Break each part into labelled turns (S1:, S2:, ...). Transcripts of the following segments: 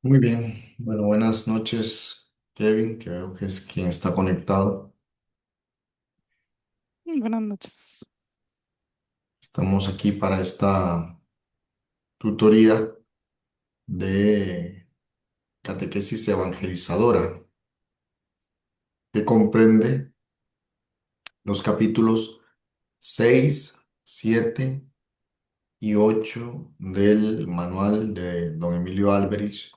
S1: Muy bien, bueno, buenas noches, Kevin, que veo que es quien está conectado.
S2: Buenas noches.
S1: Estamos aquí para esta tutoría de catequesis evangelizadora, que comprende los capítulos 6, 7 y 8 del manual de don Emilio Álvarez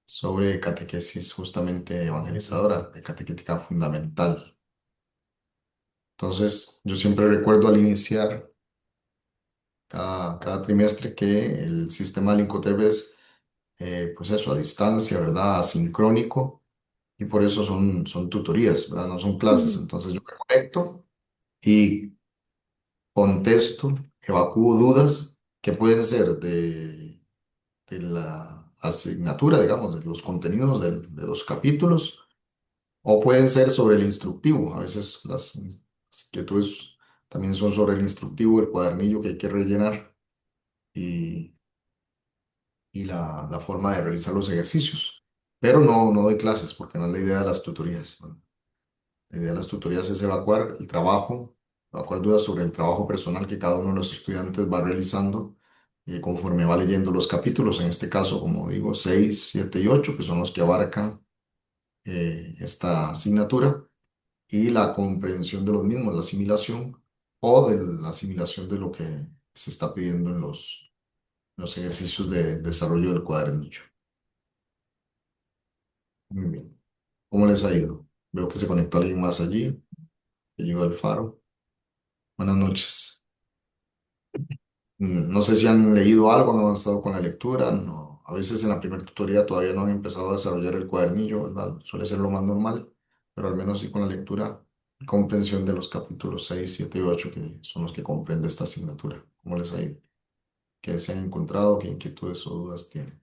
S1: sobre catequesis justamente evangelizadora, de catequética fundamental. Entonces, yo siempre recuerdo al iniciar cada trimestre que el sistema Linkotep es, pues eso, a distancia, ¿verdad? Asincrónico, y por eso son tutorías, ¿verdad? No son clases.
S2: Mm,
S1: Entonces yo me conecto y contesto, evacúo dudas que pueden ser de la asignatura, digamos, de los contenidos de los capítulos, o pueden ser sobre el instructivo. A veces las inquietudes también son sobre el instructivo, el cuadernillo que hay que rellenar. Y la forma de realizar los ejercicios. Pero no doy clases porque no es la idea de las tutorías. Bueno, la idea de las tutorías es evacuar el trabajo, evacuar dudas sobre el trabajo personal que cada uno de los estudiantes va realizando conforme va leyendo los capítulos, en este caso, como digo, 6 7 y 8 que son los que abarcan esta asignatura, y la comprensión de los mismos, la asimilación o de la asimilación de lo que se está pidiendo en los ejercicios de desarrollo del cuadernillo. Muy bien. ¿Cómo les ha ido? Veo que se conectó alguien más allí, que llegó al faro. Buenas noches. No sé si han leído algo, han avanzado con la lectura. No. A veces en la primera tutoría todavía no han empezado a desarrollar el cuadernillo, ¿verdad? Suele ser lo más normal, pero al menos sí con la lectura y comprensión de los capítulos 6 7 y 8 que son los que comprende esta asignatura. ¿Cómo les ha ido? ¿Qué se han encontrado? ¿Qué inquietudes o dudas tienen?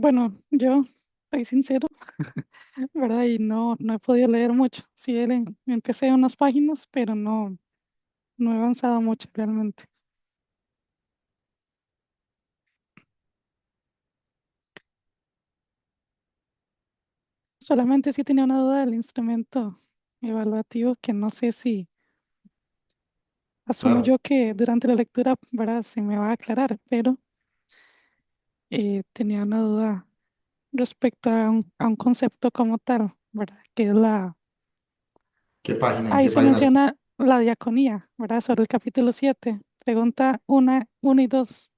S2: Bueno, yo soy sincero, ¿verdad? Y no he podido leer mucho. Sí, empecé unas páginas, pero no he avanzado mucho realmente. Solamente sí tenía una duda del instrumento evaluativo que no sé si asumo
S1: Claro.
S2: yo que durante la lectura, ¿verdad? Se me va a aclarar, pero tenía una duda respecto a un concepto como tal, ¿verdad? Que es
S1: ¿Qué página, en
S2: ahí
S1: qué
S2: se
S1: páginas?
S2: menciona la diaconía, ¿verdad? Sobre el capítulo 7. Pregunta 1 y 2.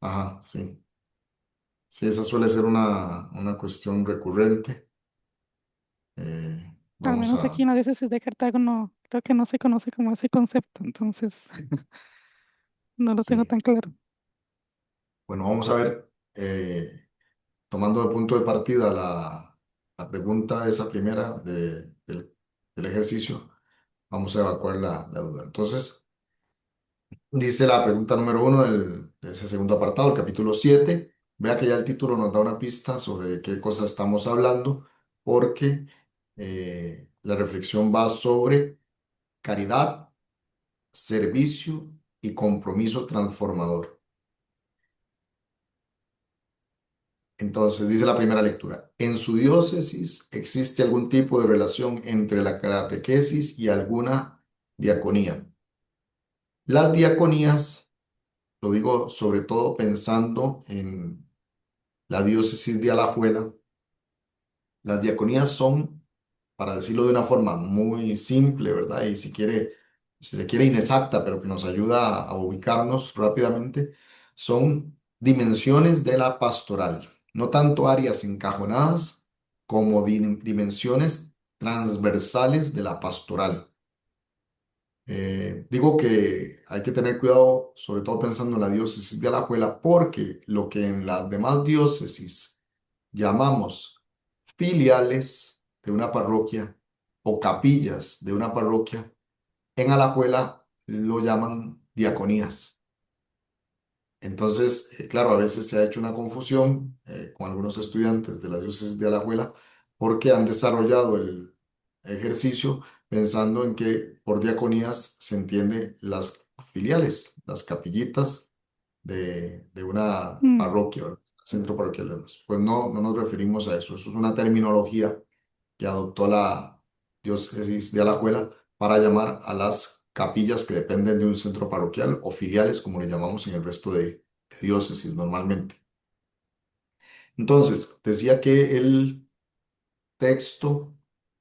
S1: Ajá, sí. Sí, esa suele ser una cuestión recurrente.
S2: Al
S1: Vamos
S2: menos
S1: a,
S2: aquí en la diócesis de Cartago creo que no se conoce como ese concepto, entonces no lo tengo
S1: sí,
S2: tan claro.
S1: bueno, vamos a ver, tomando de punto de partida la pregunta esa primera del ejercicio, vamos a evacuar la duda. Entonces, dice la pregunta número uno de ese segundo apartado, el capítulo 7. Vea que ya el título nos da una pista sobre de qué cosa estamos hablando, porque la reflexión va sobre caridad, servicio y compromiso transformador. Entonces, dice la primera lectura, ¿en su diócesis existe algún tipo de relación entre la catequesis y alguna diaconía? Las diaconías, lo digo sobre todo pensando en la diócesis de Alajuela, las diaconías son, para decirlo de una forma muy simple, ¿verdad? Y si se quiere inexacta, pero que nos ayuda a ubicarnos rápidamente, son dimensiones de la pastoral, no tanto áreas encajonadas como dimensiones transversales de la pastoral. Digo que hay que tener cuidado, sobre todo pensando en la diócesis de Alajuela, porque lo que en las demás diócesis llamamos filiales de una parroquia o capillas de una parroquia, en Alajuela lo llaman diaconías. Entonces, claro, a veces se ha hecho una confusión con algunos estudiantes de la diócesis de Alajuela porque han desarrollado el ejercicio pensando en que por diaconías se entiende las filiales, las capillitas de una
S2: Mm,
S1: parroquia, ¿verdad? Centro parroquial de demás. Pues no, no nos referimos a eso. Eso es una terminología que adoptó la diócesis de Alajuela para llamar a las capillas que dependen de un centro parroquial o filiales, como le llamamos en el resto de diócesis normalmente. Entonces, decía que el texto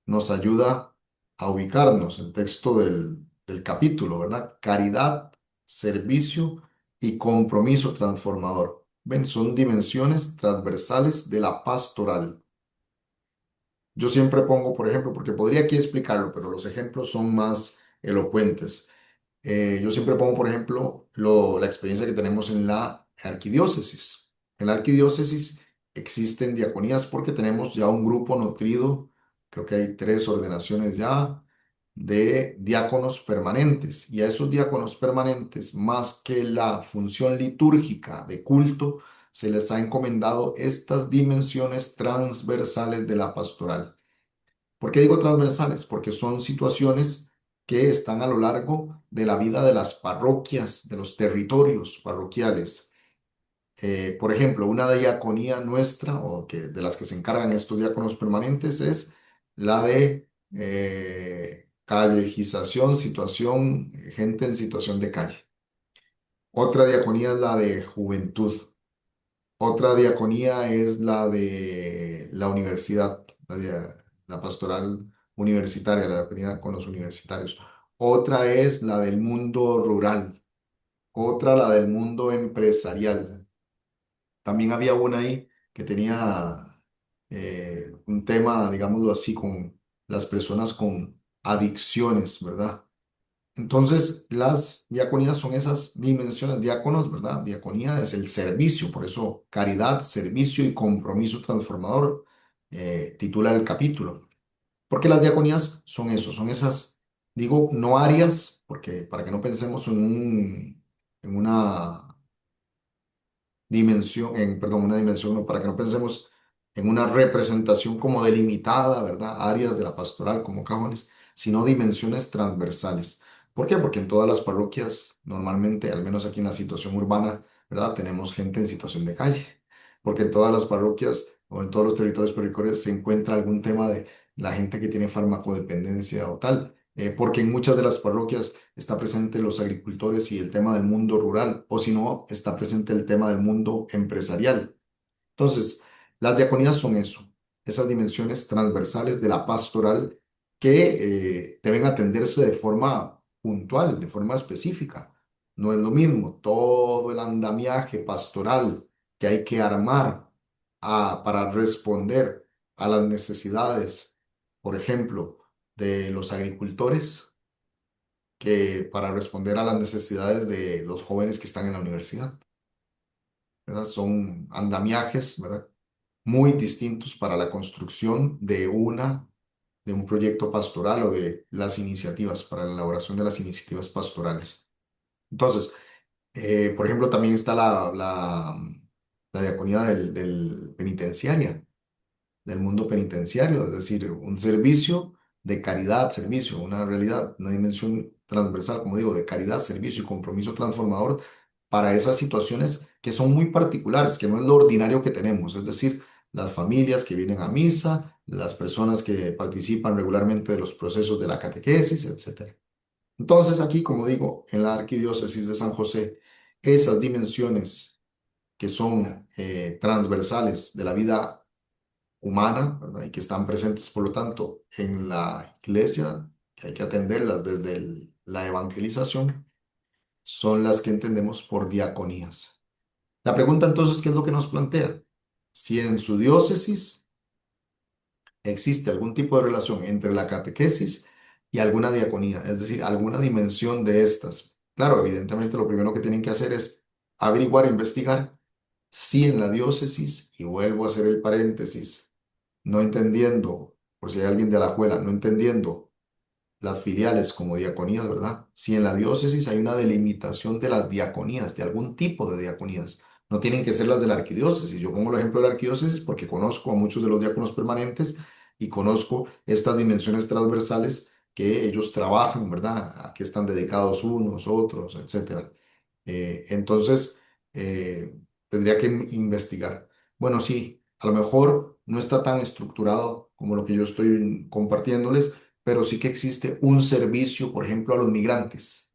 S1: nos ayuda a ubicarnos, el texto del capítulo, ¿verdad? Caridad, servicio y compromiso transformador. Ven, son dimensiones transversales de la pastoral. Yo siempre pongo, por ejemplo, porque podría aquí explicarlo, pero los ejemplos son más elocuentes. Yo siempre pongo, por ejemplo, la experiencia que tenemos en la arquidiócesis. En la arquidiócesis existen diaconías porque tenemos ya un grupo nutrido, creo que hay 3 ordenaciones ya de diáconos permanentes. Y a esos diáconos permanentes, más que la función litúrgica de culto, se les ha encomendado estas dimensiones transversales de la pastoral. ¿Por qué digo transversales? Porque son situaciones que están a lo largo de la vida de las parroquias, de los territorios parroquiales. Por ejemplo, una diaconía nuestra, o que, de las que se encargan estos diáconos permanentes, es la de callejización, situación, gente en situación de calle. Otra diaconía es la de juventud. Otra diaconía es la de la universidad, la pastoral universitaria, la diaconía con los universitarios. Otra es la del mundo rural. Otra la del mundo empresarial. También había una ahí que tenía un tema, digámoslo así, con las personas con adicciones, ¿verdad? Entonces, las diaconías son esas dimensiones, diáconos, ¿verdad? Diaconía es el servicio, por eso caridad, servicio y compromiso transformador titula el capítulo. Porque las diaconías son eso, son esas, digo, no áreas, porque para que no pensemos en una dimensión, perdón, una dimensión, no, para que no pensemos en una representación como delimitada, ¿verdad? Áreas de la pastoral como cajones, sino dimensiones transversales. ¿Por qué? Porque en todas las parroquias, normalmente, al menos aquí en la situación urbana, ¿verdad? Tenemos gente en situación de calle. Porque en todas las parroquias o en todos los territorios periféricos se encuentra algún tema de la gente que tiene farmacodependencia o tal. Porque en muchas de las parroquias está presente los agricultores y el tema del mundo rural, o si no, está presente el tema del mundo empresarial. Entonces, las diaconías son eso, esas dimensiones transversales de la pastoral que deben atenderse de forma puntual, de forma específica. No es lo mismo todo el andamiaje pastoral que hay que armar para responder a las necesidades, por ejemplo, de los agricultores que para responder a las necesidades de los jóvenes que están en la universidad, ¿verdad? Son andamiajes, ¿verdad? Muy distintos para la construcción de un proyecto pastoral o de las iniciativas, para la elaboración de las iniciativas pastorales. Entonces, por ejemplo, también está la diaconía del penitenciaria, del mundo penitenciario, es decir, un servicio de caridad, servicio, una realidad, una dimensión transversal, como digo, de caridad, servicio y compromiso transformador para esas situaciones que son muy particulares, que no es lo ordinario que tenemos, es decir, las familias que vienen a misa, las personas que participan regularmente de los procesos de la catequesis, etcétera. Entonces, aquí, como digo, en la Arquidiócesis de San José, esas dimensiones que son transversales de la vida humana, ¿verdad? Y que están presentes, por lo tanto, en la iglesia, que hay que atenderlas desde la evangelización, son las que entendemos por diaconías. La pregunta entonces, ¿qué es lo que nos plantea? Si en su diócesis existe algún tipo de relación entre la catequesis y alguna diaconía, es decir, alguna dimensión de estas. Claro, evidentemente lo primero que tienen que hacer es averiguar, investigar si en la diócesis, y vuelvo a hacer el paréntesis, no entendiendo, por si hay alguien de la escuela, no entendiendo las filiales como diaconías, ¿verdad? Si en la diócesis hay una delimitación de las diaconías, de algún tipo de diaconías, no tienen que ser las de la arquidiócesis. Yo pongo el ejemplo de la arquidiócesis porque conozco a muchos de los diáconos permanentes y conozco estas dimensiones transversales que ellos trabajan, ¿verdad? A qué están dedicados unos, otros, etcétera. Entonces, tendría que investigar. Bueno, sí, a lo mejor no está tan estructurado como lo que yo estoy compartiéndoles, pero sí que existe un servicio, por ejemplo, a los migrantes,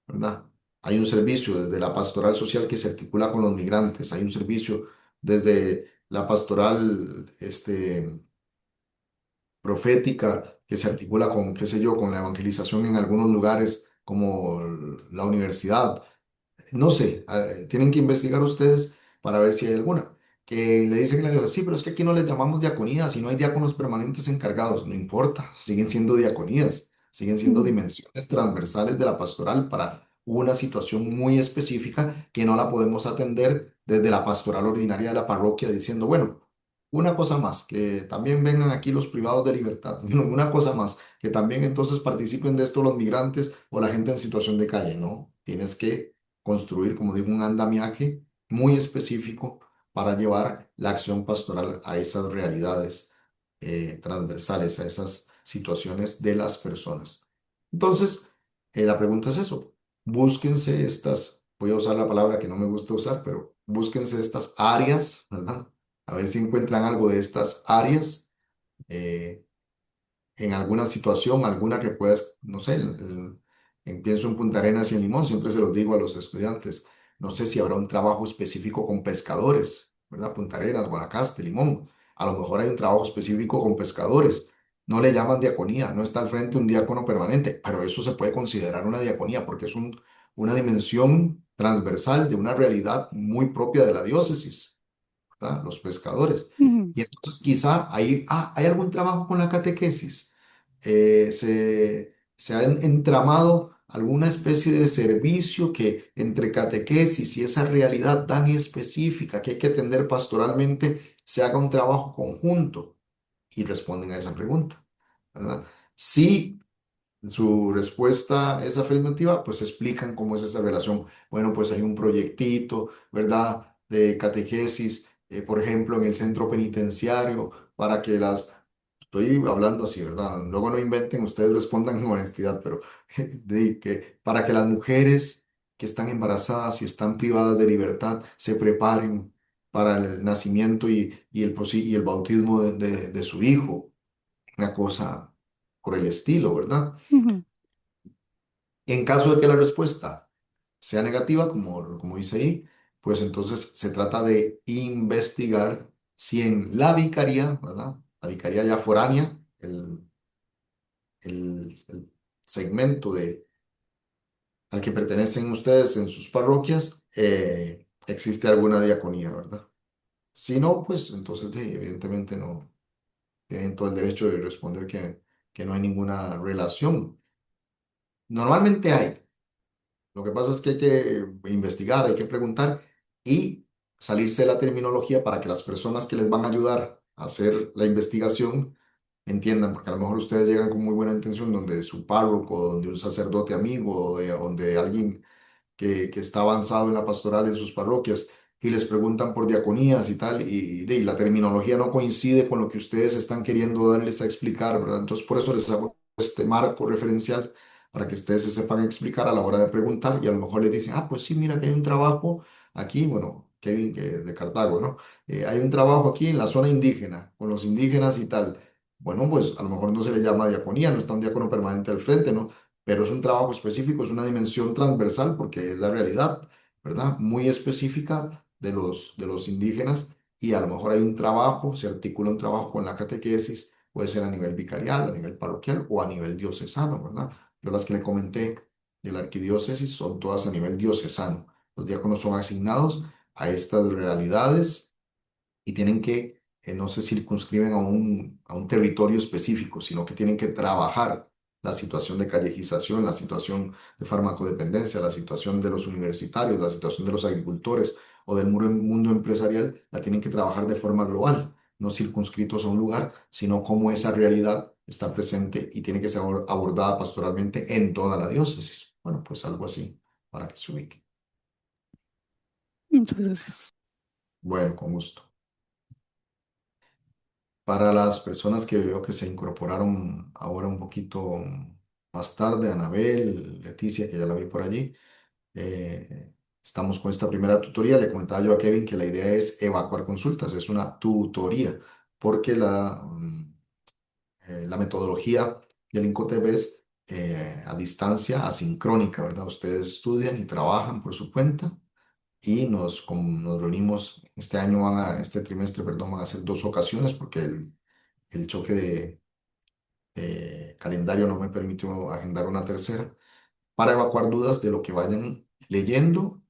S1: ¿verdad? Hay un servicio desde la pastoral social que se articula con los migrantes, hay un servicio desde la pastoral, profética que se articula con, qué sé yo, con la evangelización en algunos lugares como la universidad. No sé, tienen que investigar ustedes para ver si hay alguna. Que le dicen, sí, pero es que aquí no les llamamos diaconías y no hay diáconos permanentes encargados. No importa, siguen siendo diaconías, siguen siendo
S2: Ujú,
S1: dimensiones transversales de la pastoral para una situación muy específica que no la podemos atender desde la pastoral ordinaria de la parroquia diciendo, bueno, una cosa más, que también vengan aquí los privados de libertad. Una cosa más, que también entonces participen de esto los migrantes o la gente en situación de calle, ¿no? Tienes que construir, como digo, un andamiaje muy específico para llevar la acción pastoral a esas realidades transversales, a esas situaciones de las personas. Entonces, la pregunta es eso. Búsquense estas, voy a usar la palabra que no me gusta usar, pero búsquense estas áreas, ¿verdad? A ver si encuentran algo de estas áreas. eh, en alguna situación, alguna que puedas, no sé, pienso en Punta Arenas y en Limón, siempre se los digo a los estudiantes, no sé si habrá un trabajo específico con pescadores, ¿verdad? Punta Arenas, Guanacaste, Limón, a lo mejor hay un trabajo específico con pescadores, no le llaman diaconía, no está al frente un diácono permanente, pero eso se puede considerar una diaconía porque es una dimensión transversal de una realidad muy propia de la diócesis, ¿verdad? Los pescadores.
S2: ujú,
S1: Y entonces quizá ahí, hay algún trabajo con la catequesis. Se ha entramado alguna especie de servicio que entre catequesis y esa realidad tan específica que hay que atender pastoralmente, se haga un trabajo conjunto y responden a esa pregunta, ¿verdad? Sí, su respuesta es afirmativa, pues explican cómo es esa relación. Bueno, pues hay un proyectito, ¿verdad? De catequesis, por ejemplo, en el centro penitenciario, para que las... Estoy hablando así, ¿verdad? Luego no inventen, ustedes respondan con honestidad, pero de que para que las mujeres que están embarazadas y están privadas de libertad se preparen para el nacimiento y el bautismo de su hijo, una cosa por el estilo, ¿verdad?
S2: ujú.
S1: En caso de que la respuesta sea negativa, como dice ahí, pues entonces se trata de investigar si en la vicaría, ¿verdad? La vicaría ya foránea, el segmento al que pertenecen ustedes en sus parroquias, existe alguna diaconía, ¿verdad? Si no, pues entonces evidentemente no tienen todo el derecho de responder que no hay ninguna relación. Normalmente hay. Lo que pasa es que hay que investigar, hay que preguntar y salirse de la terminología para que las personas que les van a ayudar a hacer la investigación entiendan, porque a lo mejor ustedes llegan con muy buena intención donde su párroco, donde un sacerdote amigo, donde alguien que está avanzado en la pastoral en sus parroquias y les preguntan por diaconías y tal, y la terminología no coincide con lo que ustedes están queriendo darles a explicar, ¿verdad? Entonces, por eso les hago este marco referencial para que ustedes se sepan explicar a la hora de preguntar y a lo mejor les dicen, ah, pues sí, mira que hay un trabajo aquí, bueno, Kevin, que de Cartago, ¿no? Hay un trabajo aquí en la zona indígena, con los indígenas y tal. Bueno, pues a lo mejor no se le llama diaconía, no está un diácono permanente al frente, ¿no? Pero es un trabajo específico, es una dimensión transversal porque es la realidad, ¿verdad? Muy específica de los indígenas y a lo mejor hay un trabajo, se articula un trabajo con la catequesis, puede ser a nivel vicarial, a nivel parroquial o a nivel diocesano, ¿verdad? Yo las que le comenté de la arquidiócesis son todas a nivel diocesano. Los diáconos son asignados a estas realidades y tienen que, no se circunscriben a un territorio específico, sino que tienen que trabajar la situación de callejización, la situación de farmacodependencia, la situación de los universitarios, la situación de los agricultores o del mundo empresarial, la tienen que trabajar de forma global, no circunscritos a un lugar, sino cómo esa realidad está presente y tiene que ser abordada pastoralmente en toda la diócesis. Bueno, pues algo así, para que se ubique.
S2: Muchas gracias.
S1: Bueno, con gusto. para las personas que veo que se incorporaron ahora un poquito más tarde, Anabel, Leticia, que ya la vi por allí, eh, estamos con esta primera tutoría. Le comentaba yo a Kevin que la idea es evacuar consultas, es una tutoría, porque la metodología del Incotep es a distancia asincrónica, ¿verdad? Ustedes estudian y trabajan por su cuenta y nos reunimos. Este año este trimestre, perdón, van a ser dos ocasiones porque el choque de calendario no me permitió agendar una tercera para evacuar dudas de lo que vayan leyendo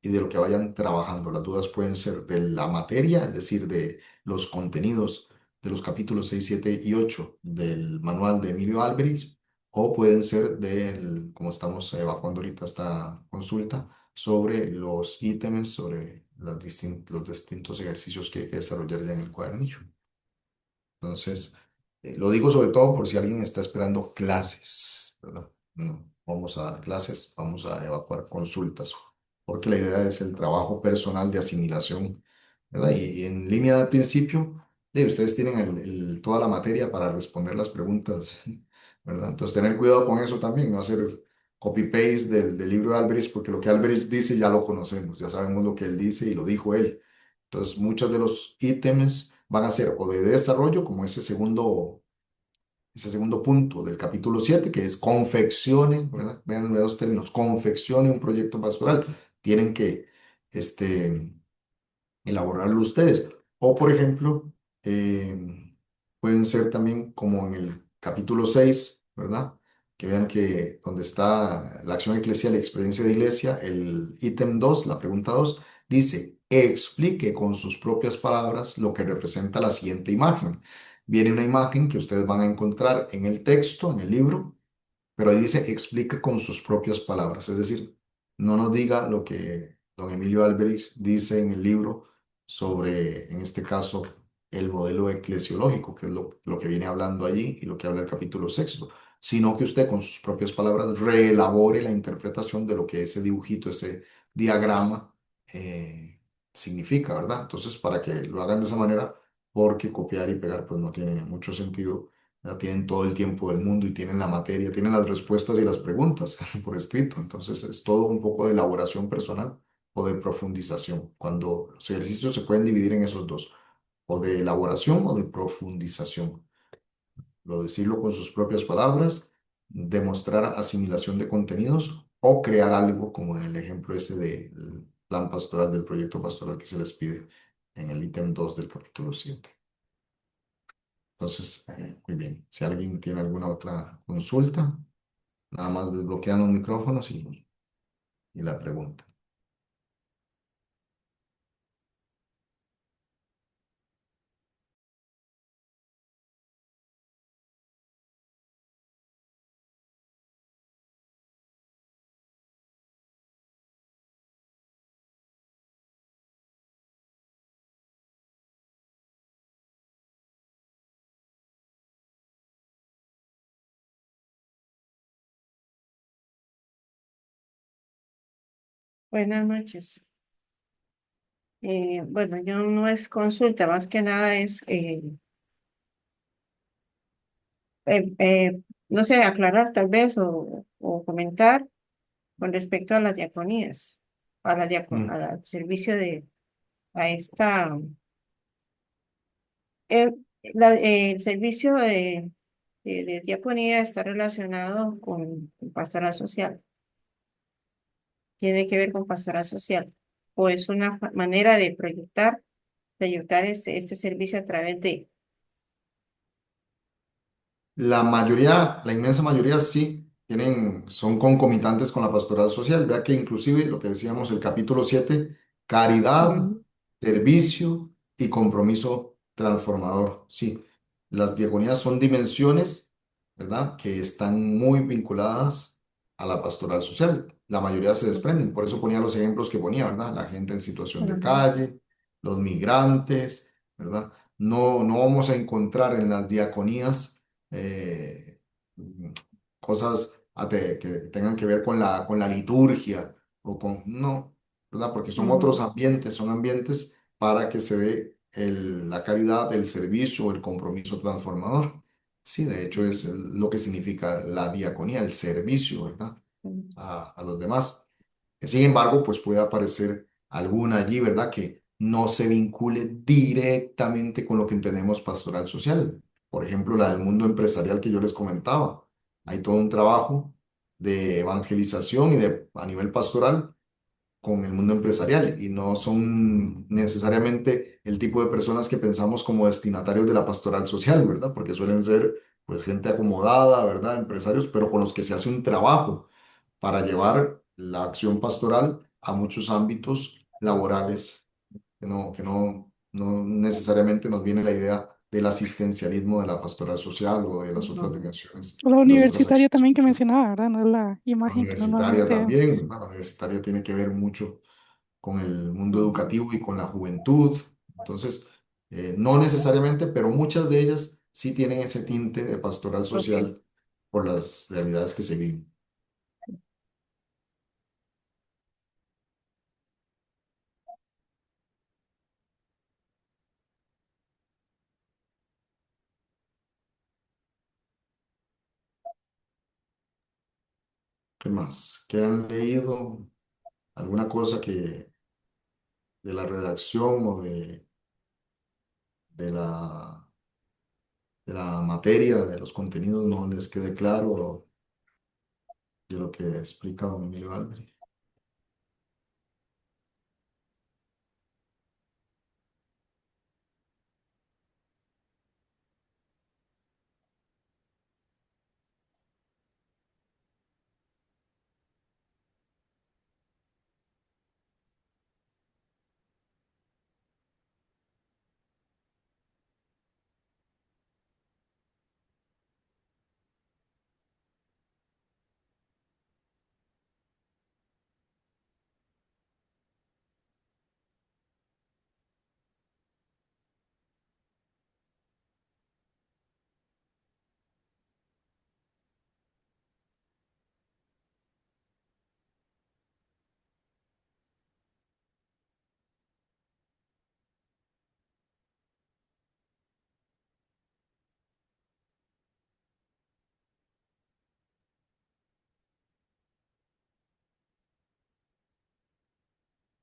S1: y de lo que vayan trabajando. Las dudas pueden ser de la materia, es decir, de los contenidos de los capítulos 6 7 y 8 del manual de Emilio Albrecht, o pueden ser del, como estamos evacuando ahorita esta consulta, sobre los ítems, sobre los distintos ejercicios que hay que desarrollar ya en el cuadernillo. Entonces, lo digo sobre todo por si alguien está esperando clases, ¿verdad? No vamos a dar clases, vamos a evacuar consultas, porque la idea es el trabajo personal de asimilación, ¿verdad? Y en línea de principio, ustedes tienen toda la materia para responder las preguntas, ¿verdad? Entonces, tener cuidado con eso también, no hacer copy-paste del libro de Albrecht, porque lo que Albrecht dice ya lo conocemos, ya sabemos lo que él dice y lo dijo él. Entonces, muchos de los ítems van a ser o de desarrollo, como ese segundo punto del capítulo 7 que es confeccione, ¿verdad? Vean los dos términos, confeccione un proyecto pastoral. Tienen que este, elaborarlo ustedes. O, por ejemplo, pueden ser también como en el capítulo 6, ¿verdad? Que vean que donde está la acción eclesial y experiencia de iglesia, el ítem 2, la pregunta 2 dice, explique con sus propias palabras lo que representa la siguiente imagen. Viene una imagen que ustedes van a encontrar en el texto, en el libro, pero ahí dice, explica con sus propias palabras, es decir, no nos diga lo que don Emilio Alberic dice en el libro sobre, en este caso, el modelo eclesiológico, que es lo que viene hablando allí y lo que habla el capítulo sexto, sino que usted con sus propias palabras reelabore la interpretación de lo que ese dibujito, ese diagrama significa, ¿verdad? Entonces, para que lo hagan de esa manera, porque copiar y pegar pues no tiene mucho sentido. Ya tienen todo el tiempo del mundo y tienen la materia, tienen las respuestas y las preguntas por escrito. Entonces es todo un poco de elaboración personal o de profundización. Cuando los ejercicios se pueden dividir en esos dos, o de elaboración o de profundización. Lo decirlo con sus propias palabras, demostrar asimilación de contenidos o crear algo como en el ejemplo ese del plan pastoral, del proyecto pastoral que se les pide en el ítem 2 del capítulo 7. Entonces, muy bien. Si alguien tiene alguna otra consulta, nada más desbloquean los micrófonos y la pregunta.
S3: Buenas noches. Bueno, yo no es consulta, más que nada es, eh, eh, no sé, aclarar tal vez o comentar con respecto a las diaconías,
S1: Mm.
S3: al servicio a esta, eh, el servicio de diaconía está relacionado con pastoral social, tiene que ver con pastoral social, o es una manera de proyectar este servicio a través de.
S1: La mayoría, la inmensa mayoría sí son concomitantes con la pastoral social. Vea que inclusive lo que decíamos, el capítulo 7 caridad,
S3: Ujú,
S1: servicio y compromiso transformador. Sí, las diaconías son dimensiones, ¿verdad? Que están muy vinculadas a la pastoral social. La mayoría se desprenden, por eso ponía los ejemplos que ponía, ¿verdad? La gente en situación de
S3: ujú,
S1: calle, los migrantes, ¿verdad? No vamos a encontrar en las diaconías eh, cosas que tengan que ver con la liturgia o con, no, ¿verdad? Porque son otros
S3: ujú,
S1: ambientes, son ambientes para que se dé la caridad, el servicio, el compromiso transformador. Sí, de hecho es lo que significa la diaconía, el servicio, ¿verdad? A los demás. Sin embargo, pues puede aparecer alguna allí, ¿verdad? Que no se vincule directamente con lo que entendemos pastoral social. Por ejemplo, la del mundo empresarial que yo les comentaba. Hay todo un trabajo de evangelización y a nivel pastoral con el mundo empresarial y no son necesariamente el tipo de personas que pensamos como destinatarios de la pastoral social, ¿verdad? Porque suelen ser pues gente acomodada, ¿verdad? Empresarios, pero con los que se hace un trabajo para llevar la acción pastoral a muchos ámbitos laborales, no necesariamente nos viene la idea del asistencialismo de la pastoral social o de las otras
S3: Ujú.
S1: dimensiones,
S2: La
S1: de las otras
S2: universitaria
S1: acciones
S2: también que
S1: culturales.
S2: mencionaba, ¿verdad? No es la
S1: La
S2: imagen que
S1: universitaria
S2: normalmente
S1: también,
S2: vemos.
S1: ¿verdad? La universitaria tiene que ver mucho con el mundo
S3: Ujú.
S1: educativo y con la juventud. Entonces, no necesariamente, pero muchas de ellas sí tienen ese tinte de pastoral
S3: Ok.
S1: social por las realidades que se viven. ¿Qué más? ¿Qué han leído? ¿Alguna cosa que de la redacción o de de la materia, de los contenidos no les quede claro de lo que explica don Emilio Álvarez?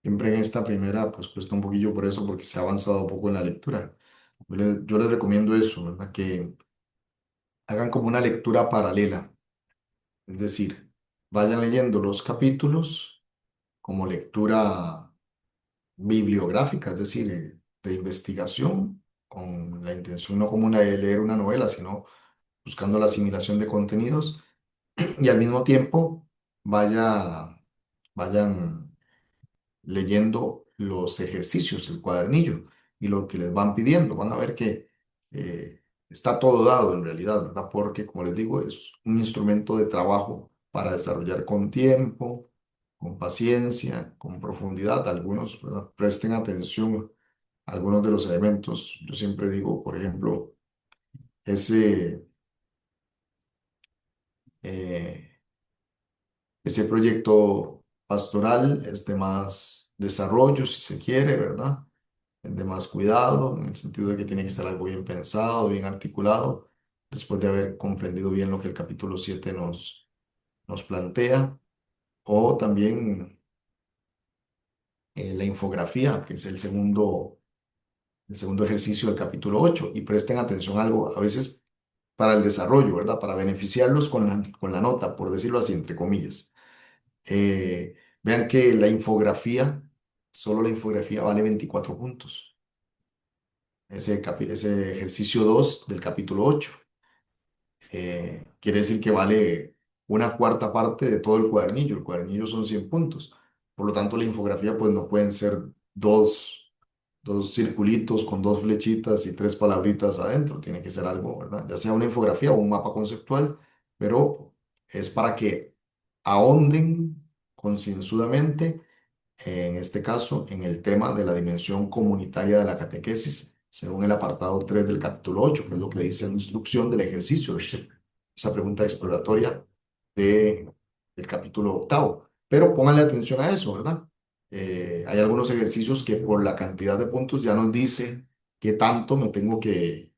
S1: Siempre en esta primera, pues cuesta un poquillo por eso, porque se ha avanzado un poco en la lectura. Yo les recomiendo eso, ¿verdad? Que hagan como una lectura paralela, es decir, vayan leyendo los capítulos como lectura bibliográfica, es decir, de investigación, con la intención no como una de leer una novela, sino buscando la asimilación de contenidos y al mismo tiempo vayan leyendo los ejercicios, el cuadernillo y lo que les van pidiendo. Van a ver que está todo dado en realidad, ¿verdad? Porque, como les digo, es un instrumento de trabajo para desarrollar con tiempo, con paciencia, con profundidad. Algunos, ¿verdad? Presten atención a algunos de los elementos. Yo siempre digo, por ejemplo, ese... eh, ese proyecto pastoral es de más desarrollo, si se quiere, ¿verdad? Es de más cuidado, en el sentido de que tiene que estar algo bien pensado, bien articulado, después de haber comprendido bien lo que el capítulo 7 nos plantea, o también la infografía, que es el segundo ejercicio del capítulo 8 y presten atención a algo, a veces para el desarrollo, ¿verdad? Para beneficiarlos con la nota, por decirlo así, entre comillas. Vean que la infografía, solo la infografía vale 24 puntos. Ese ejercicio 2 del capítulo 8. Quiere decir que vale una cuarta parte de todo el cuadernillo. El cuadernillo son 100 puntos. Por lo tanto, la infografía pues no pueden ser dos circulitos con dos flechitas y tres palabritas adentro. Tiene que ser algo, ¿verdad? Ya sea una infografía o un mapa conceptual, pero es para que ahonden concienzudamente en este caso, en el tema de la dimensión comunitaria de la catequesis, según el apartado 3 del capítulo 8, que es lo que dice la instrucción del ejercicio, esa pregunta exploratoria de, del capítulo octavo. Pero pónganle atención a eso, ¿verdad? Hay algunos ejercicios que por la cantidad de puntos ya nos dice qué tanto me tengo que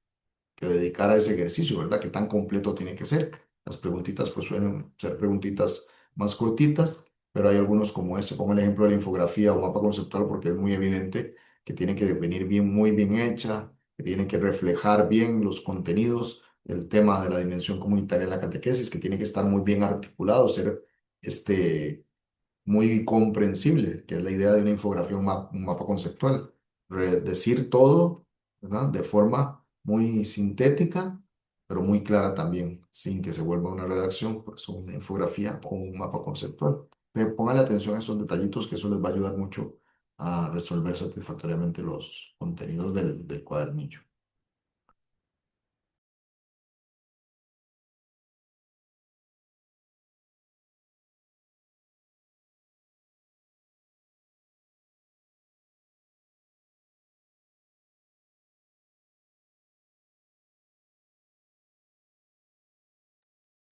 S1: dedicar a ese ejercicio, ¿verdad? ¿Qué tan completo tiene que ser? Las preguntitas pues suelen ser preguntitas más cortitas, pero hay algunos como ese, pongo el ejemplo de la infografía o mapa conceptual porque es muy evidente que tiene que venir bien, muy bien hecha, que tiene que reflejar bien los contenidos, el tema de la dimensión comunitaria de la catequesis, que tiene que estar muy bien articulado, ser este muy comprensible, que es la idea de una infografía, un mapa conceptual. Decir todo, ¿verdad? De forma muy sintética, pero muy clara también, sin que se vuelva una redacción, pues una infografía o un mapa conceptual. Póngale atención a esos detallitos, que eso les va a ayudar mucho a resolver satisfactoriamente los contenidos del cuadernillo.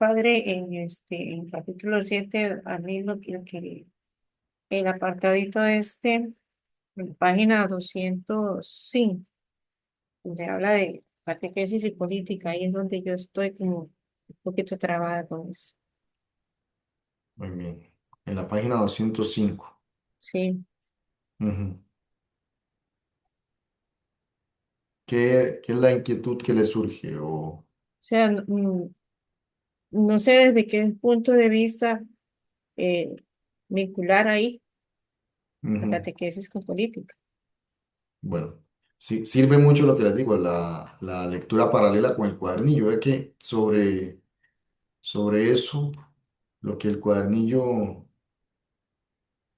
S3: Padre, en capítulo 7 a mí el apartadito en la página 205, donde habla de catequesis y política, ahí es donde yo estoy como un poquito trabada con eso.
S1: Muy bien. En la página 205.
S3: Sí,
S1: Ujú. ¿Qué es la inquietud que le surge? O,
S3: sea, no sé desde qué punto de vista eh, vincular ahí la
S1: ujú.
S3: catequesis con política.
S1: Bueno, sí, sirve mucho lo que les digo, la lectura paralela con el cuadernillo. Es que sobre eso, lo que el cuadernillo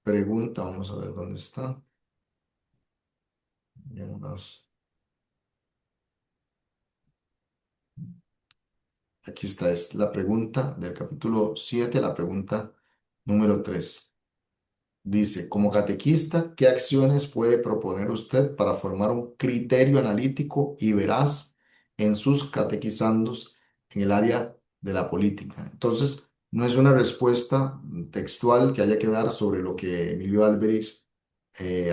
S1: pregunta, vamos a ver dónde está. Ya aquí está, es la pregunta del capítulo 7, la pregunta número 3. Dice, como catequista, ¿qué acciones puede proponer usted para formar un criterio analítico y veraz en sus catequizandos en el área de la política? Entonces, no es una respuesta textual que haya que dar sobre lo que Emilio Álvarez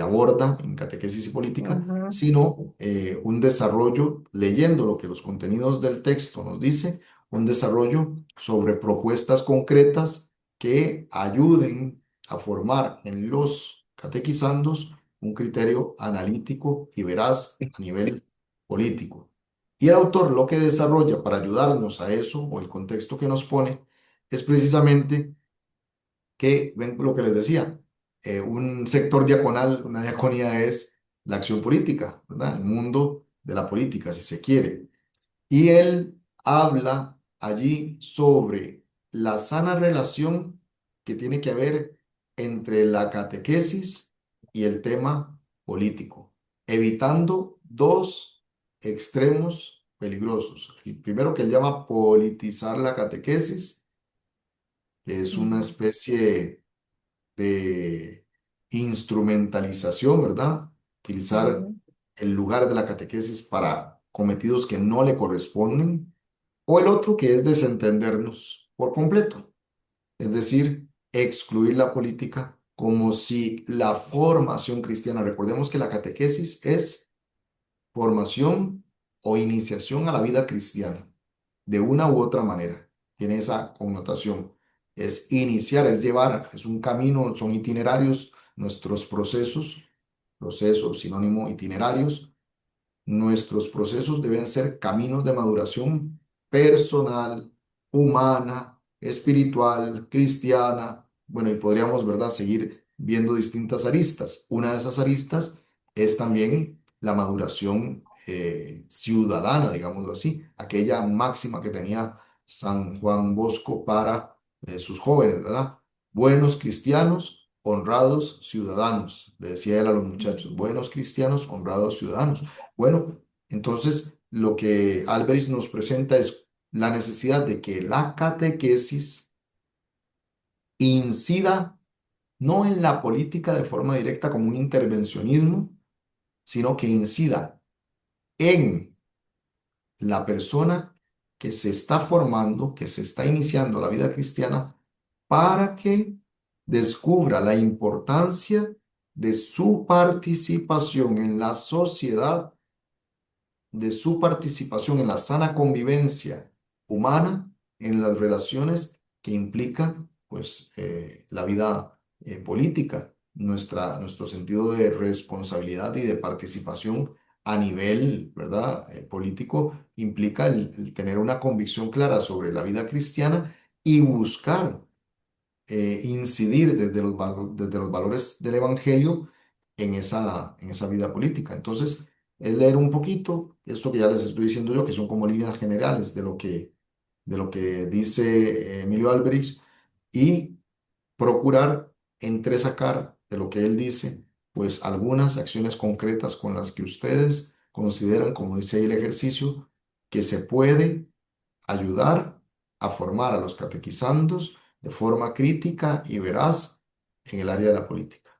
S1: aborda en Catequesis y Política,
S3: Ajá,
S1: sino un desarrollo, leyendo lo que los contenidos del texto nos dice, un desarrollo sobre propuestas concretas que ayuden a formar en los catequizandos un criterio analítico y veraz a nivel político. Y el autor lo que desarrolla para ayudarnos a eso, o el contexto que nos pone, es precisamente que, ven lo que les decía, un sector diaconal, una diaconía es la acción política, ¿verdad? El mundo de la política, si se quiere. Y él habla allí sobre la sana relación que tiene que haber entre la catequesis y el tema político, evitando dos extremos peligrosos. El primero, que él llama politizar la catequesis, que es una
S3: ujú,
S1: especie de instrumentalización, ¿verdad? Utilizar
S3: ujú,
S1: el lugar de la catequesis para cometidos que no le corresponden, o el otro, que es desentendernos por completo, es decir, excluir la política como si la formación cristiana, recordemos que la catequesis es formación o iniciación a la vida cristiana, de una u otra manera. Tiene esa connotación. Es iniciar, es llevar, es un camino, son itinerarios nuestros procesos, sinónimo itinerarios. Nuestros procesos deben ser caminos de maduración personal, humana, espiritual, cristiana. Bueno, y podríamos, ¿verdad?, seguir viendo distintas aristas. Una de esas aristas es también la maduración ciudadana, digámoslo así, aquella máxima que tenía San Juan Bosco para sus jóvenes, ¿verdad? Buenos cristianos, honrados ciudadanos, le decía él a los muchachos, buenos cristianos, honrados ciudadanos. Bueno, entonces lo que Álvarez nos presenta es la necesidad de que la catequesis incida no en la política de forma directa como un intervencionismo, sino que incida en la persona que se está formando, que se está iniciando la vida cristiana, para que descubra la importancia de su participación en la sociedad de su participación en la sana convivencia humana, en las relaciones que implican, pues, la vida política, nuestro sentido de responsabilidad y de participación a nivel, ¿verdad? Político implica el tener una convicción clara sobre la vida cristiana y buscar incidir desde los valores del Evangelio en esa vida política. Entonces, es leer un poquito esto que ya les estoy diciendo yo, que son como líneas generales de lo que dice Emilio Álvarez, y procurar entresacar de lo que él dice, pues algunas acciones concretas con las que ustedes consideran, como dice ahí el ejercicio, que se puede ayudar a formar a los catequizandos de forma crítica y veraz en el área de la política.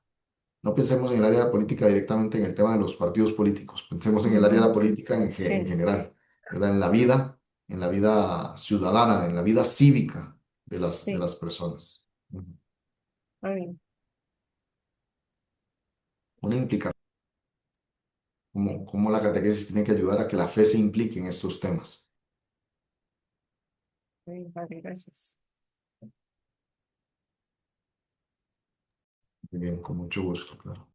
S1: No pensemos en el área de la política directamente en el tema de los partidos políticos, pensemos en el área de la
S3: Ujú.
S1: política en
S3: Sí,
S1: general, ¿verdad? En la vida ciudadana, en la vida cívica de
S3: sí,
S1: las personas. Ujú.
S3: muy bien,
S1: Una implicación, como la catequesis tiene que ayudar a que la fe se implique en estos temas.
S3: muy bien, padre, gracias.
S1: Muy bien, con mucho gusto, claro.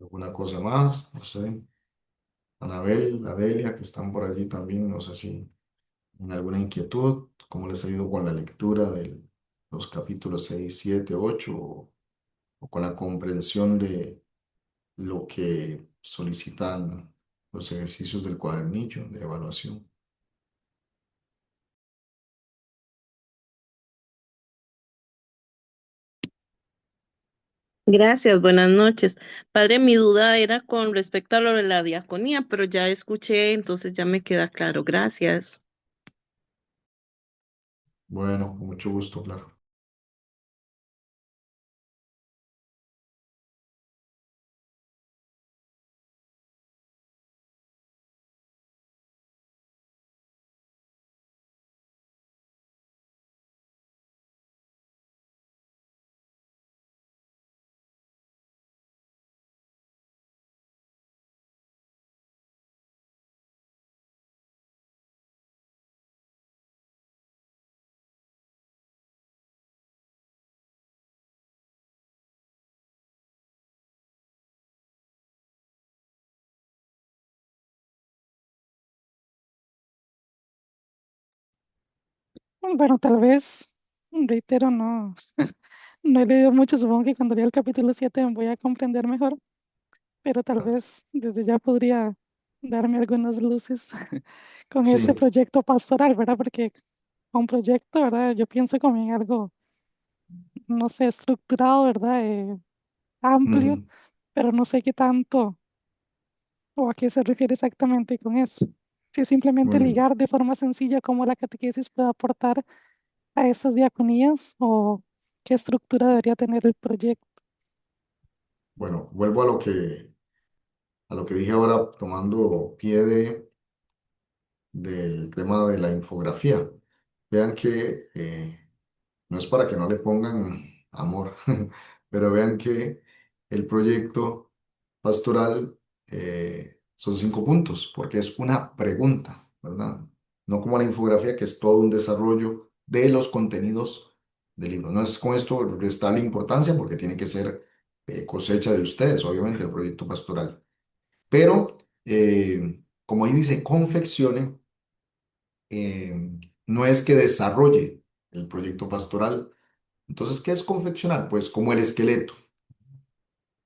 S1: ¿Alguna cosa más? No sé. Anabel, Adelia, que están por allí también, no sé si en alguna inquietud, cómo les ha ido con la lectura de los capítulos 6 7 8 o con la comprensión de lo que solicitan los ejercicios del cuadernillo de evaluación.
S4: Gracias, buenas noches. Padre, mi duda era con respecto a lo de la diaconía, pero ya escuché, entonces ya me queda claro. Gracias.
S1: Bueno, con mucho gusto, claro.
S2: Bueno, tal vez, reitero, no, no he leído mucho, supongo que cuando lea el capítulo 7 voy a comprender mejor, pero tal vez desde ya podría darme algunas luces con ese
S1: Sí,
S2: proyecto pastoral, ¿verdad? Porque un proyecto, ¿verdad? Yo pienso como en algo, no sé, estructurado, ¿verdad? Amplio,
S1: ujú,
S2: pero no sé qué tanto o a qué se refiere exactamente con eso. Si es simplemente
S1: muy bien.
S2: ligar de forma sencilla cómo la catequesis puede aportar a esas diaconías o qué estructura debería tener el proyecto.
S1: Bueno, vuelvo a lo que dije ahora, tomando pie del tema de la infografía. Vean que no es para que no le pongan amor, pero vean que el proyecto pastoral son 5 puntos, porque es una pregunta, ¿verdad? No como la infografía, que es todo un desarrollo de los contenidos del libro. No es con esto restarle importancia, porque tiene que ser cosecha de ustedes, obviamente, el proyecto pastoral. Pero, como ahí dice, confeccione, no es que desarrolle el proyecto pastoral, Entonces, ¿qué es confeccionar? Pues como el esqueleto,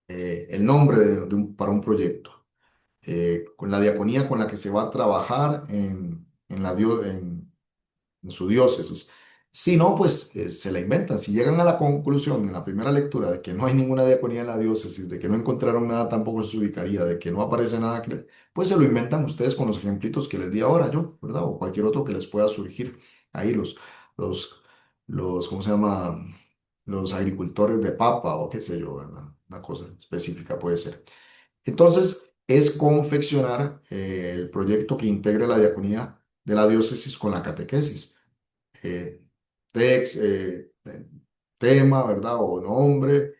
S1: el nombre para un proyecto, con la diaconía con la que se va a trabajar en su diócesis. Si no, pues se la inventan. Si llegan a la conclusión en la primera lectura de que no hay ninguna diaconía en la diócesis, de que no encontraron nada tampoco en su vicaría, de que no aparece nada, pues se lo inventan ustedes con los ejemplitos que les di ahora yo, ¿verdad? O cualquier otro que les pueda surgir. Ahí los, ¿cómo se llama? Los agricultores de papa o qué sé yo, ¿verdad? Una cosa específica puede ser. Entonces, es confeccionar el proyecto que integre la diaconía de la diócesis con la catequesis. Eh, tema, ¿verdad? O nombre,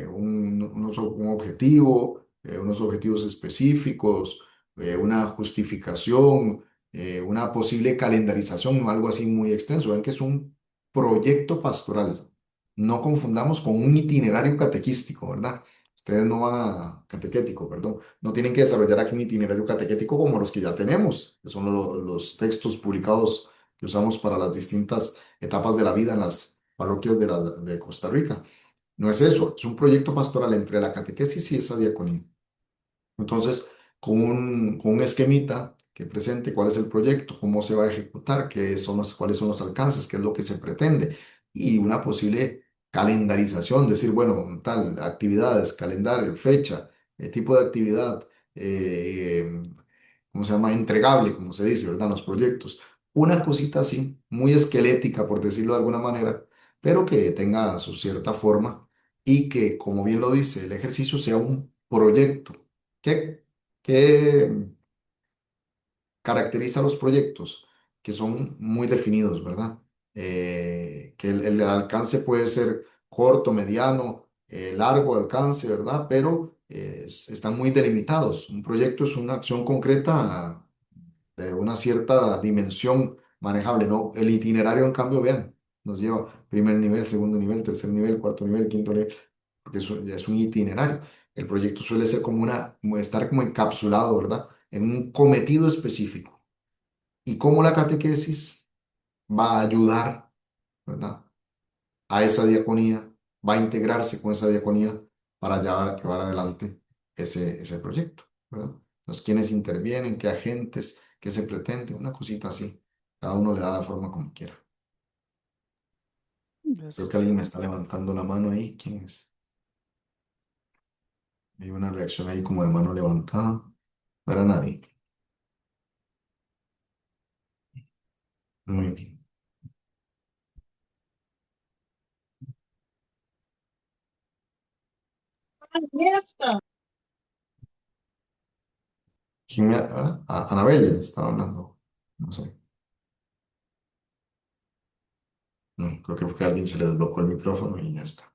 S1: un objetivo, unos objetivos específicos, una justificación, una posible calendarización, algo así muy extenso. Ven que es un proyecto pastoral. No confundamos con un itinerario catequístico, ¿verdad? Ustedes no van a, catequético, perdón, no tienen que desarrollar aquí un itinerario catequético como los que ya tenemos, que son los textos publicados que usamos para las distintas etapas de la vida en las parroquias de Costa Rica. No es eso, es un proyecto pastoral entre la catequesis y esa diaconía. Entonces, con un esquemita que presente cuál es el proyecto, cómo se va a ejecutar, cuáles son los alcances, qué es lo que se pretende y una posible calendarización, decir, bueno, tal, actividades, calendario, fecha, tipo de actividad, ¿cómo se llama? Entregable, como se dice, ¿verdad? Los proyectos. Una cosita así, muy esquelética, por decirlo de alguna manera, pero que tenga su cierta forma y que, como bien lo dice, el ejercicio sea un proyecto. ¿Qué caracteriza a los proyectos? Que son muy definidos, ¿verdad? Que el alcance puede ser corto, mediano, largo alcance, ¿verdad? Pero están muy delimitados. Un proyecto es una acción concreta de una cierta dimensión manejable, ¿no? El itinerario, en cambio, vean, nos lleva primer nivel, segundo nivel, tercer nivel, cuarto nivel, quinto nivel, porque eso ya es un itinerario. El proyecto suele ser como estar como encapsulado, ¿verdad? En un cometido específico. Y cómo la catequesis va a ayudar, ¿verdad? A esa diaconía, va a integrarse con esa diaconía para llevar adelante ese proyecto, ¿verdad? Los quienes intervienen, qué agentes, qué se pretende, una cosita así. Cada uno le da la forma como quiera. Creo que
S2: Es-
S1: alguien me está levantando la mano ahí. ¿Quién es? Hay una reacción ahí como de mano levantada. No era nadie. Muy bien. Anabel estaba hablando. No sé. No, creo que fue que a alguien se le desbloqueó el micrófono y ya está.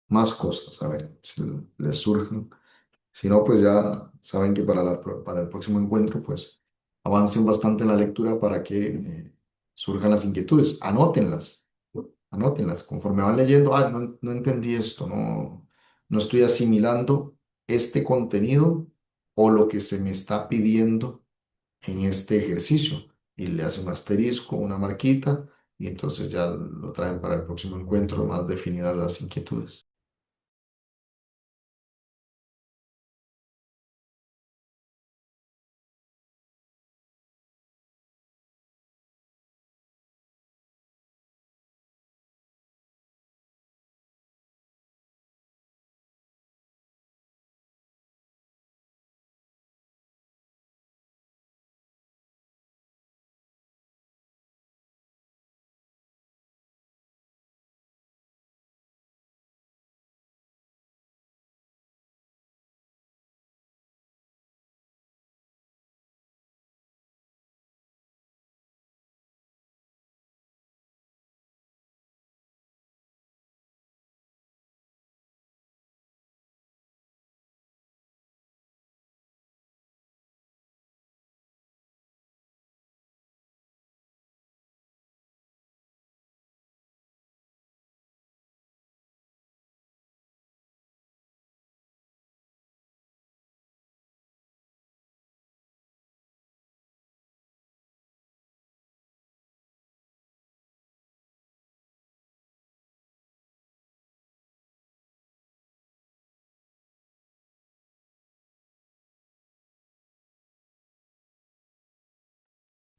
S1: Más cosas, a ver, si les surgen. Si no, pues ya saben que para el próximo encuentro, pues avancen bastante en la lectura para que surjan las inquietudes. Anótenlas, anótenlas. Conforme van leyendo, no entendí esto, no estoy asimilando este contenido o lo que se me está pidiendo en este ejercicio. Y le hacen un asterisco, una marquita, y entonces ya lo traen para el próximo encuentro más definidas las inquietudes.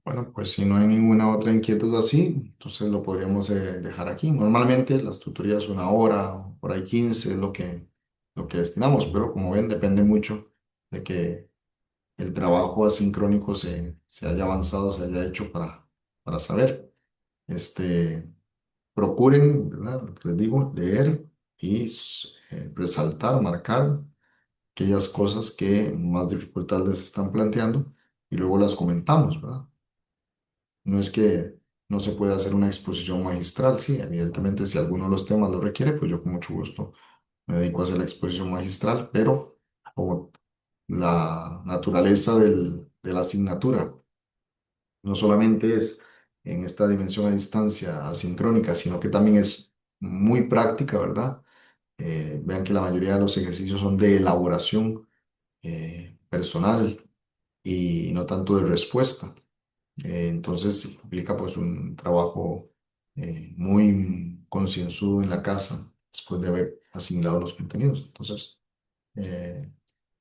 S1: Bueno, pues si no hay ninguna otra inquietud así, entonces lo podríamos dejar aquí. Normalmente las tutorías 1 hora, por ahí 15 es lo que destinamos, pero como ven, depende mucho de que el trabajo asincrónico se haya avanzado, se haya hecho para saber. Este, procuren, ¿verdad? Lo que les digo, leer y resaltar, marcar aquellas cosas que más dificultad les están planteando y luego las comentamos, ¿verdad? No es que no se pueda hacer una exposición magistral, sí, evidentemente si alguno de los temas lo requiere, pues yo con mucho gusto me dedico a hacer la exposición magistral, pero como la naturaleza de la asignatura no solamente es en esta dimensión a distancia asincrónica, sino que también es muy práctica, ¿verdad? Vean que la mayoría de los ejercicios son de elaboración personal y no tanto de respuesta. Entonces implica pues un trabajo muy concienzudo en la casa después de haber asimilado los contenidos. Entonces, eh,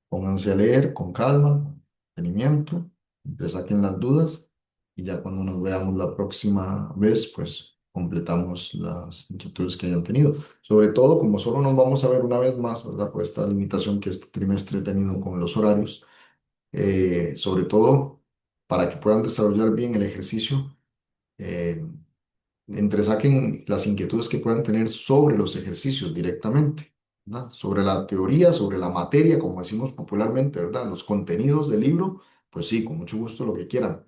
S1: pónganse a leer con calma, con detenimiento, le saquen las dudas y ya cuando nos veamos la próxima vez, pues completamos las inquietudes que hayan tenido. Sobre todo, como solo nos vamos a ver una vez más, ¿verdad? Por esta limitación que este trimestre he tenido con los horarios, sobre todo para que puedan desarrollar bien el ejercicio. eh, Entresaquen las inquietudes que puedan tener sobre los ejercicios directamente, ¿verdad? Sobre la teoría, sobre la materia, como decimos popularmente, ¿verdad? Los contenidos del libro, pues sí, con mucho gusto lo que quieran,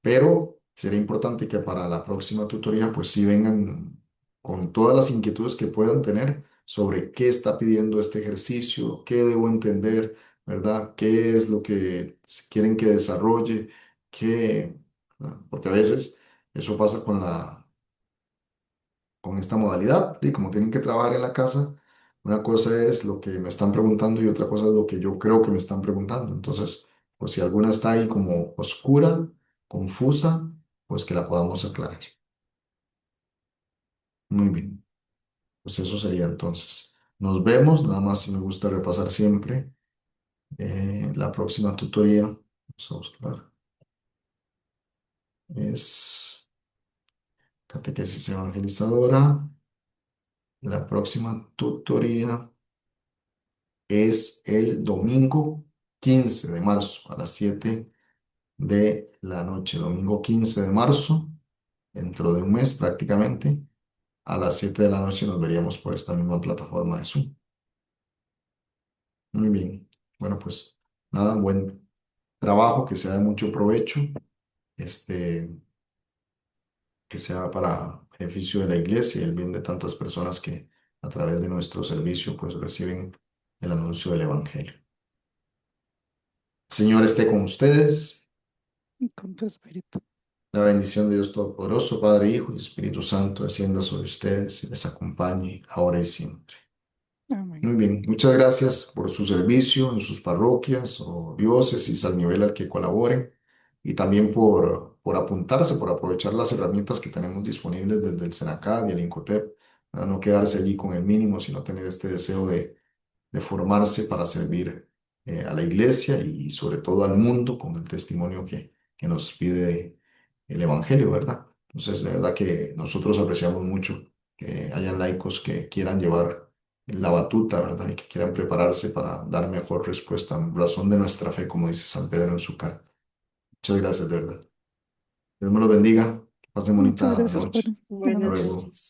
S1: pero sería importante que para la próxima tutoría, pues sí vengan con todas las inquietudes que puedan tener sobre qué está pidiendo este ejercicio, qué debo entender, ¿verdad? ¿Qué es lo que quieren que desarrolle? ¿Qué? ¿Verdad? Porque a veces eso pasa con esta modalidad y como tienen que trabajar en la casa, una cosa es lo que me están preguntando y otra cosa es lo que yo creo que me están preguntando. Entonces, por si alguna está ahí como oscura, confusa, pues que la podamos aclarar. Muy bien, pues eso sería entonces. Nos vemos, nada más si me gusta repasar siempre la próxima tutoría. Vamos a buscar. Es catequesis evangelizadora. La próxima tutoría es el domingo 15 de marzo a las 7 de la noche. Domingo 15 de marzo, dentro de un mes prácticamente, a las 7 de la noche nos veríamos por esta misma plataforma de Zoom. Muy bien. Bueno, pues nada, buen trabajo, que sea de mucho provecho, este, que sea para beneficio de la iglesia y el bien de tantas personas que a través de nuestro servicio pues reciben el anuncio del Evangelio. Señor esté con ustedes.
S2: Y con tu espíritu.
S1: La bendición de Dios Todopoderoso, Padre, Hijo y Espíritu Santo, descienda sobre ustedes y les acompañe ahora y siempre.
S2: Amén.
S1: Muy bien, muchas gracias por su servicio en sus parroquias o diócesis al nivel al que colaboren y también por apuntarse, por aprovechar las herramientas que tenemos disponibles desde el SENACAD y el INCOTEP, a no quedarse allí con el mínimo, sino tener este deseo de formarse para servir a la iglesia y sobre todo al mundo con el testimonio que nos pide el Evangelio, ¿verdad? Entonces, de verdad que nosotros apreciamos mucho que hayan laicos que quieran llevar la batuta, ¿verdad? Y que quieran prepararse para dar mejor respuesta, razón de nuestra fe, como dice San Pedro en su carta. Muchas gracias, de verdad. Dios me los bendiga. Que pasen
S2: Muchas
S1: bonita
S2: gracias,
S1: noche.
S2: Padre. Buenas
S1: Hasta
S3: Buenas
S2: noches.
S1: luego.
S3: noches.